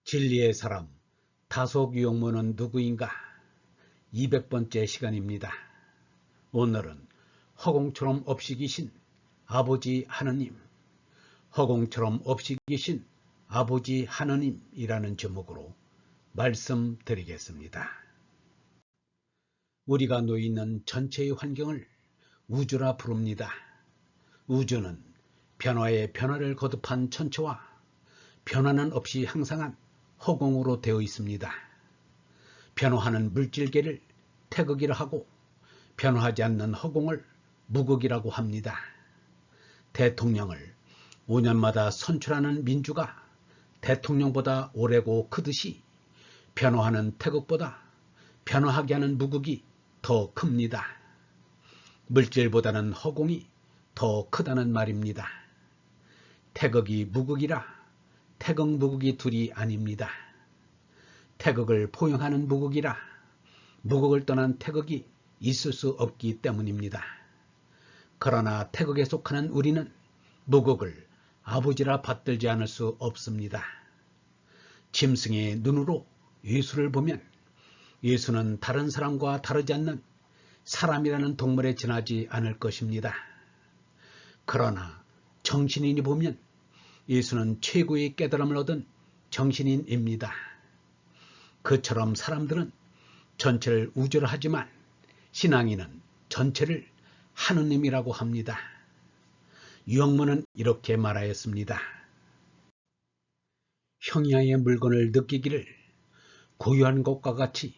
진리의 사람 다속 유영모는 누구인가? 200번째 시간입니다. 오늘은 허공처럼 없이 계신 아버지 하느님, 허공처럼 없이 계신 아버지 하느님이라는 제목으로 말씀드리겠습니다. 우리가 놓여 있는 전체의 환경을 우주라 부릅니다. 우주는 변화에 변화를 거듭한 천체와 변화는 없이 항상한 허공으로 되어 있습니다. 변화하는 물질계를 태극이라 하고 변화하지 않는 허공을 무극이라고 합니다. 대통령을 5년마다 선출하는 민주가 대통령보다 오래고 크듯이 변화하는 태극보다 변화하게 하는 무극이 더 큽니다. 물질보다는 허공이 더 크다는 말입니다. 태극이 무극이라 태극 무극이 둘이 아닙니다. 태극을 포용하는 무극이라 무극을 떠난 태극이 있을 수 없기 때문입니다. 그러나 태극에 속하는 우리는 무극을 아버지라 받들지 않을 수 없습니다. 짐승의 눈으로 예수를 보면 예수는 다른 사람과 다르지 않는 사람이라는 동물에 지나지 않을 것입니다. 그러나 정신인이 보면 예수는 최고의 깨달음을 얻은 정신인입니다. 그처럼 사람들은 전체를 우주라 하지만 신앙인은 전체를 하느님이라고 합니다. 유영모는 이렇게 말하였습니다. 형이의 물건을 느끼기를 고유한 것과 같이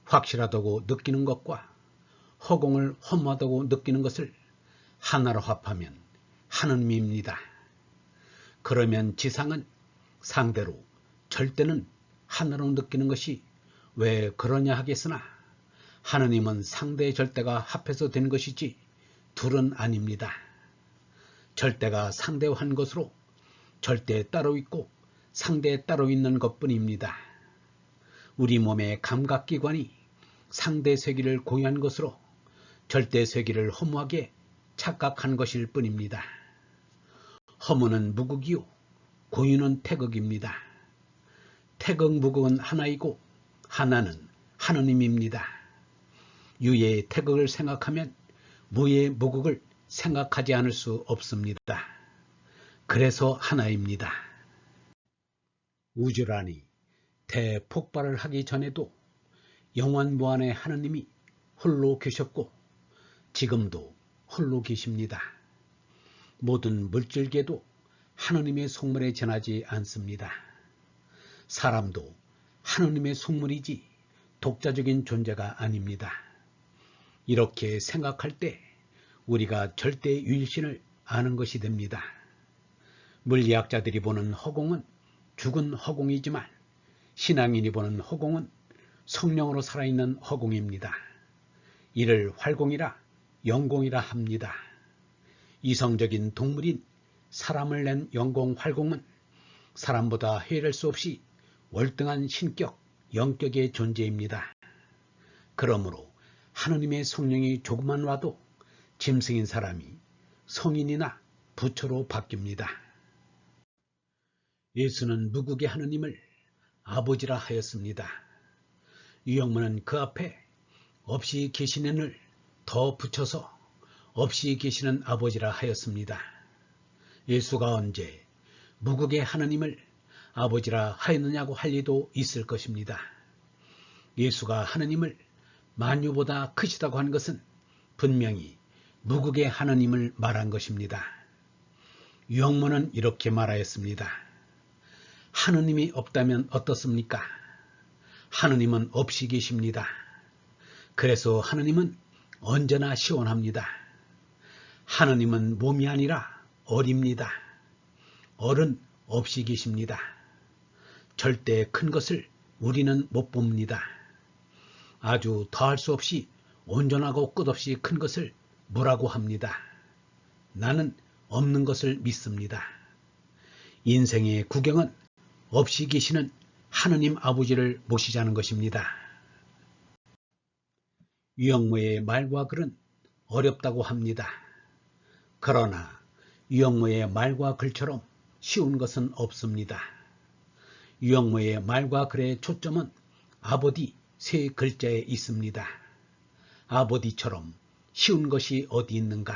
확실하다고 느끼는 것과 허공을 험하다고 느끼는 것을 하나로 합하면 하느님입니다. 그러면 지상은 상대로 절대는 하나로 느끼는 것이 왜 그러냐 하겠으나 하느님은 상대의 절대가 합해서 된 것이지 둘은 아닙니다. 절대가 상대와 한 것으로 절대에 따로 있고 상대에 따로 있는 것뿐입니다. 우리 몸의 감각기관이 상대 세계를 고유한 것으로 절대 세계를 허무하게 착각한 것일 뿐입니다. 허무는 무극이요 고유는 태극입니다. 태극 무극은 하나이고 하나는 하느님입니다. 유의 태극을 생각하면 무의 무극을 생각하지 않을 수 없습니다. 그래서 하나입니다. 우주라니 대폭발을 하기 전에도 영원무한의 하느님이 홀로 계셨고 지금도 홀로 계십니다. 모든 물질계도 하느님의 속물에 지나지 않습니다. 사람도 하느님의 속물이지 독자적인 존재가 아닙니다. 이렇게 생각할 때 우리가 절대 유일신을 아는 것이 됩니다. 물리학자들이 보는 허공은 죽은 허공이지만 신앙인이 보는 허공은 성령으로 살아있는 허공입니다. 이를 활공이라 영공이라 합니다. 이성적인 동물인 사람을 낸 영공 활공은 사람보다 헤아릴 수 없이 월등한 신격, 영격의 존재입니다. 그러므로 하느님의 성령이 조금만 와도 짐승인 사람이 성인이나 부처로 바뀝니다. 예수는 무극의 하느님을 아버지라 하였습니다. 유영모는 그 앞에 없이 계시는을 더 붙여서 없이 계시는 아버지라 하였습니다. 예수가 언제 무극의 하느님을 아버지라 하였느냐고 할 리도 있을 것입니다. 예수가 하느님을 만유보다 크시다고 한 것은 분명히 무극의 하느님을 말한 것입니다. 유영모는 이렇게 말하였습니다. 하느님이 없다면 어떻습니까? 하느님은 없이 계십니다. 그래서 하느님은 언제나 시원합니다. 하느님은 몸이 아니라 얼입니다. 얼은 없이 계십니다. 절대 큰 것을 우리는 못 봅니다. 아주 더할 수 없이 온전하고 끝없이 큰 것을 무라고 합니다. 나는 없는 것을 믿습니다. 인생의 구경은 없이 계시는 하느님 아버지를 모시자는 것입니다. 유영모의 말과 글은 어렵다고 합니다. 그러나 유영모의 말과 글처럼 쉬운 것은 없습니다. 유영모의 말과 글의 초점은 아버지 세 글자에 있습니다. 아버지처럼 쉬운 것이 어디 있는가?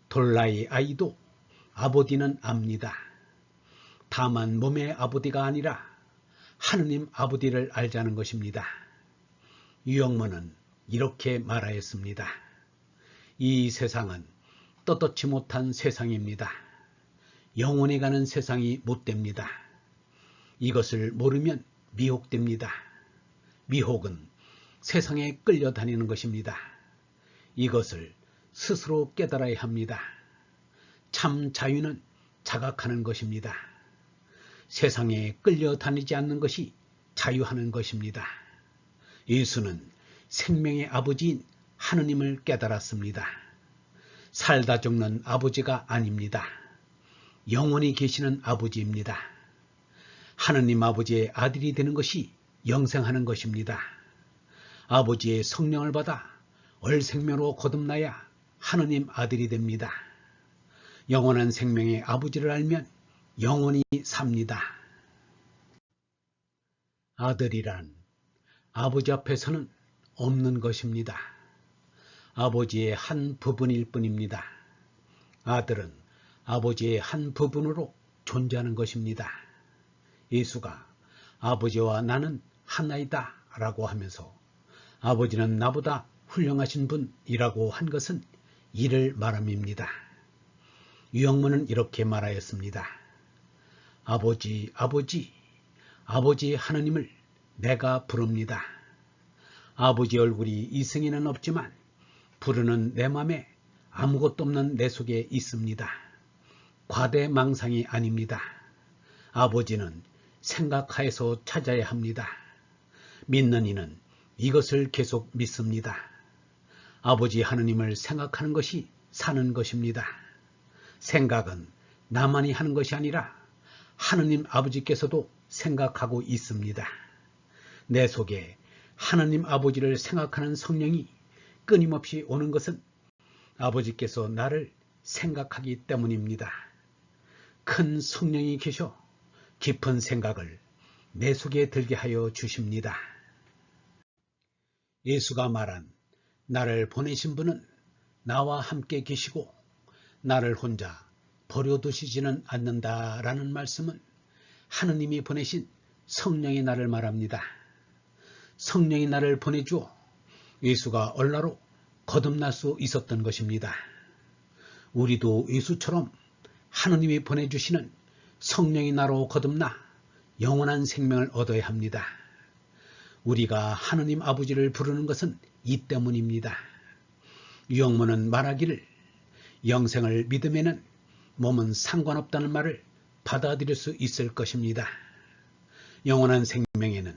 돌나이 아이도 아버지는 압니다. 다만 몸의 아버지가 아니라 하느님 아버지를 알자는 것입니다. 유영모는 이렇게 말하였습니다. 이 세상은 떳떳지 못한 세상입니다. 영원히 가는 세상이 못됩니다. 이것을 모르면 미혹됩니다. 미혹은 세상에 끌려다니는 것입니다. 이것을 스스로 깨달아야 합니다. 참 자유는 자각하는 것입니다. 세상에 끌려다니지 않는 것이 자유하는 것입니다. 예수는 생명의 아버지인 하느님을 깨달았습니다. 살다 죽는 아버지가 아닙니다. 영원히 계시는 아버지입니다. 하느님 아버지의 아들이 되는 것이 영생하는 것입니다. 아버지의 성령을 받아 얼생명으로 거듭나야 하느님 아들이 됩니다. 영원한 생명의 아버지를 알면 영원히 삽니다. 아들이란 아버지 앞에서는 없는 것입니다. 아버지의 한 부분일 뿐입니다. 아들은 아버지의 한 부분으로 존재하는 것입니다. 예수가 아버지와 나는 하나이다 라고 하면서 아버지는 나보다 훌륭하신 분이라고 한 것은 이를 말함입니다. 유영모는 이렇게 말하였습니다. 아버지, 아버지, 아버지 하느님을 내가 부릅니다. 아버지 얼굴이 이승에는 없지만 부르는 내 맘에 아무것도 없는 내 속에 있습니다. 과대망상이 아닙니다. 아버지는 생각하여서 찾아야 합니다. 믿는 이는 이것을 계속 믿습니다. 아버지 하느님을 생각하는 것이 사는 것입니다. 생각은 나만이 하는 것이 아니라 하느님 아버지께서도 생각하고 있습니다. 내 속에 하느님 아버지를 생각하는 성령이 끊임없이 오는 것은 아버지께서 나를 생각하기 때문입니다. 큰 성령이 계셔 깊은 생각을 내 속에 들게 하여 주십니다. 예수가 말한 나를 보내신 분은 나와 함께 계시고 나를 혼자 버려두시지는 않는다라는 말씀은 하느님이 보내신 성령이 나를 말합니다. 성령이 나를 보내주어 예수가 얼라로 거듭날 수 있었던 것입니다. 우리도 예수처럼 하느님이 보내주시는 성령이 나로 거듭나 영원한 생명을 얻어야 합니다. 우리가 하느님 아버지를 부르는 것은 이 때문입니다. 유영모는 말하기를 영생을 믿으면 몸은 상관없다는 말을 받아들일 수 있을 것입니다. 영원한 생명에는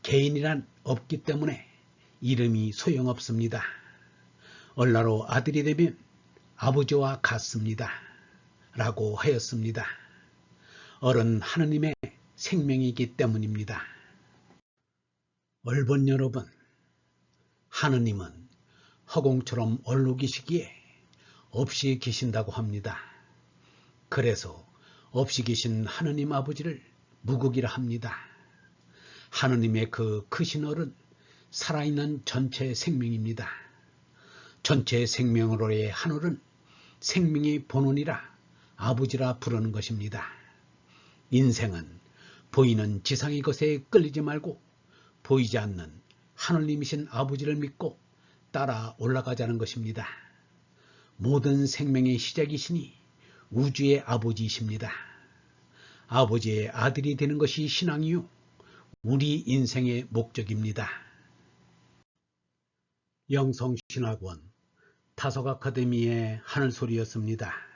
개인이란 없기 때문에 이름이 소용없습니다. 얼라로 아들이 되면 아버지와 같습니다. 라고 하였습니다. 어른 하느님의 생명이기 때문입니다. 얼본 여러분, 하느님은 허공처럼 얼룩이시기에 없이 계신다고 합니다. 그래서 없이 계신 하느님 아버지를 무국이라 합니다. 하느님의 그 크신 얼은 살아있는 전체 생명입니다. 전체 생명으로의 한올은 생명의 본원이라 아버지라 부르는 것입니다. 인생은 보이는 지상의 것에 끌리지 말고 보이지 않는 하느님이신 아버지를 믿고 따라 올라가자는 것입니다. 모든 생명의 시작이시니 우주의 아버지이십니다. 아버지의 아들이 되는 것이 신앙이요 우리 인생의 목적입니다. 영성신학원 다속아카데미의 하늘소리였습니다.